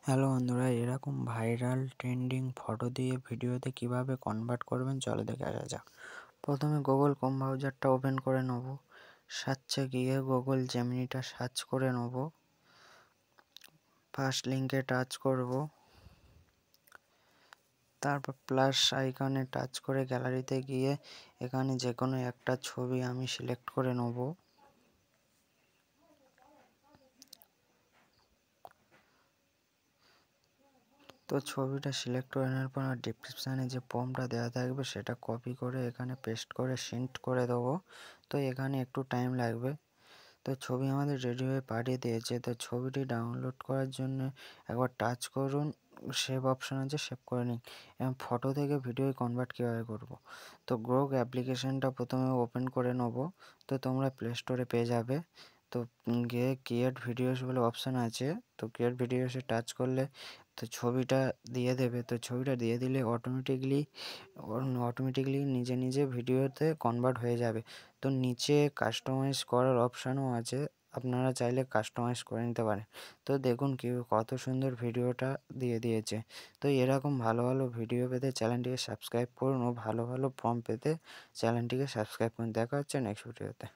Hello বন্ধুরা, এরকম viral trending photo দিয়ে ভিডিওতে কিভাবে কনভার্ট করবেন চলো দেখে আসা যাক। প্রথমে গুগল ক্রোম ব্রাউজারটা ওপেন করে নেব। সার্চে গিয়ে গুগল জেমিনিটা সার্চ করে নেব। ফার্স্ট লিঙ্কে টাচ করব, তারপর প্লাস আইকনে টাচ করে গ্যালারিতে গিয়ে এখানে যে কোনো একটা ছবি আমি সিলেক্ট করে নেব। তো ছবিটা সিলেক্ট করে নেওয়ার পর ডেসক্রিপশানে যে ফর্মটা দেওয়া থাকবে সেটা কপি করে এখানে পেস্ট করে সেন্ড করে দেবো। তো এখানে একটু টাইম লাগবে। তো ছবি আমাদের রেডি হয়ে পাঠিয়ে দিয়েছে। তো ছবিটি ডাউনলোড করার জন্য একবার টাচ করুন, সেভ অপশান আছে, সেভ করে নিন। এবং ফটো থেকে ভিডিও কনভার্ট কীভাবে করব। তো গ্রোক অ্যাপ্লিকেশানটা প্রথমে ওপেন করে নেব। তো তোমরা প্লে স্টোরে পেয়ে যাবে। তো গিয়ে ক্রিয়েট ভিডিওস বলে অপশান আছে। তো ক্রিয়েট ভিডিওসে টাচ করলে তো ছবিটা দিয়ে দেবে। তো ছবিটা দিয়ে দিলে অটোমেটিকলি নিজে নিজে ভিডিওতে কনভার্ট হয়ে যাবে। তো নিচে কাস্টমাইজ করার অপশানও আছে, আপনারা চাইলে কাস্টমাইজ করে নিতে পারেন। তো দেখুন কত সুন্দর ভিডিওটা দিয়ে দিয়েছে। তো এরকম ভালো ভালো ভিডিও পেতে চ্যানেলটিকে সাবস্ক্রাইব করুন ও ভালো ভালো ফর্ম পেতে চ্যানেলটিকে সাবস্ক্রাইব করুন। দেখা হচ্ছে নেক্সট ভিডিওতে।